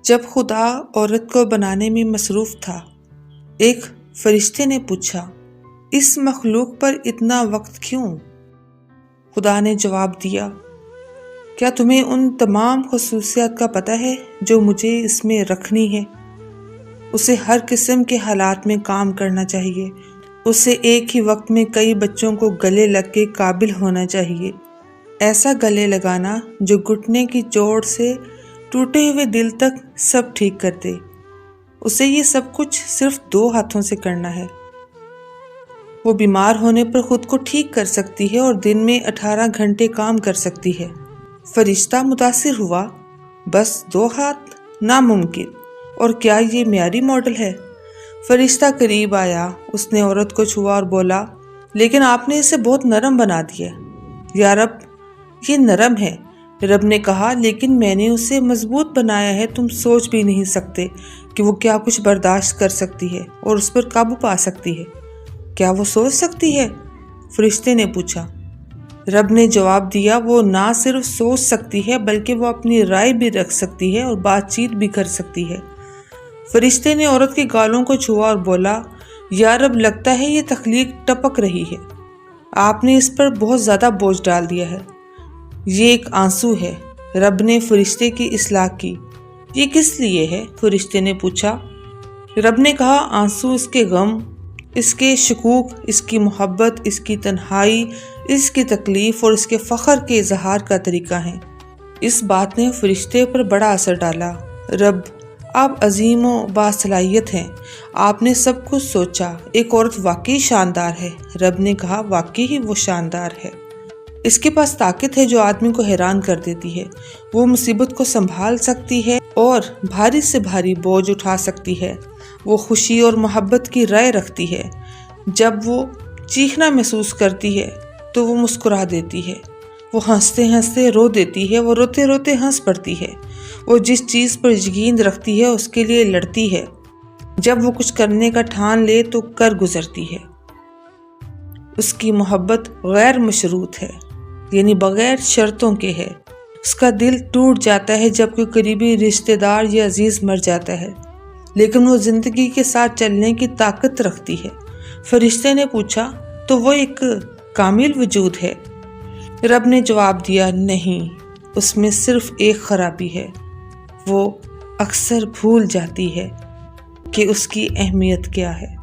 جب خدا عورت کو بنانے میں مصروف تھا، ایک فرشتے نے پوچھا، اس مخلوق پر اتنا وقت کیوں؟ خدا نے جواب دیا، کیا تمہیں ان تمام خصوصیات کا پتہ ہے جو مجھے اس میں رکھنی ہے؟ اسے ہر قسم کے حالات میں کام کرنا چاہیے، اسے ایک ہی وقت میں کئی بچوں کو گلے لگ کے قابل ہونا چاہیے، ایسا گلے لگانا جو گھٹنے کی چوٹ سے ٹوٹے ہوئے دل تک سب ٹھیک کر دے۔ اسے یہ سب کچھ صرف 2 ہاتھوں سے کرنا ہے۔ وہ بیمار ہونے پر خود کو ٹھیک کر سکتی ہے اور دن میں 18 گھنٹے کام کر سکتی ہے۔ فرشتہ متاثر ہوا، بس 2 ہاتھ؟ ناممکن! اور کیا یہ معیاری ماڈل ہے؟ فرشتہ قریب آیا، اس نے عورت کو چھوا اور بولا، لیکن آپ نے اسے بہت نرم بنا دیا۔ یا رب، یہ نرم ہے۔ رب نے کہا، لیکن میں نے اسے مضبوط بنایا ہے۔ تم سوچ بھی نہیں سکتے کہ وہ کیا کچھ برداشت کر سکتی ہے اور اس پر قابو پا سکتی ہے۔ کیا وہ سوچ سکتی ہے؟ فرشتے نے پوچھا۔ رب نے جواب دیا، وہ نہ صرف سوچ سکتی ہے بلکہ وہ اپنی رائے بھی رکھ سکتی ہے اور بات چیت بھی کر سکتی ہے۔ فرشتے نے عورت کے گالوں کو چھوا اور بولا، یا رب، لگتا ہے یہ تخلیق ٹپک رہی ہے۔ آپ نے اس پر بہت زیادہ بوجھ ڈال دیا ہے۔ یہ ایک آنسو ہے۔ رب نے فرشتے کی اصلاح کی۔ یہ کس لیے ہے؟ فرشتے نے پوچھا۔ رب نے کہا، آنسو اس کے غم، اس کے شکوک، اس کی محبت، اس کی تنہائی، اس کی تکلیف اور اس کے فخر کے اظہار کا طریقہ ہے۔ اس بات نے فرشتے پر بڑا اثر ڈالا۔ رب، آپ عظیم و باصلاحیت ہیں، آپ نے سب کچھ سوچا۔ ایک عورت واقعی شاندار ہے۔ رب نے کہا، واقعی ہی وہ شاندار ہے۔ اس کے پاس طاقت ہے جو آدمی کو حیران کر دیتی ہے۔ وہ مصیبت کو سنبھال سکتی ہے اور بھاری سے بھاری بوجھ اٹھا سکتی ہے۔ وہ خوشی اور محبت کی رائے رکھتی ہے۔ جب وہ چیخنا محسوس کرتی ہے تو وہ مسکرا دیتی ہے۔ وہ ہنستے ہنستے رو دیتی ہے، وہ روتے روتے ہنس پڑتی ہے۔ وہ جس چیز پر یقین رکھتی ہے اس کے لیے لڑتی ہے۔ جب وہ کچھ کرنے کا ٹھان لے تو کر گزرتی ہے۔ اس کی محبت غیر مشروط ہے، یعنی بغیر شرطوں کے ہے۔ اس کا دل ٹوٹ جاتا ہے جب کوئی قریبی رشتہ دار یا عزیز مر جاتا ہے، لیکن وہ زندگی کے ساتھ چلنے کی طاقت رکھتی ہے۔ فرشتے نے پوچھا، تو وہ ایک کامل وجود ہے؟ رب نے جواب دیا، نہیں، اس میں صرف ایک خرابی ہے۔ وہ اکثر بھول جاتی ہے کہ اس کی اہمیت کیا ہے۔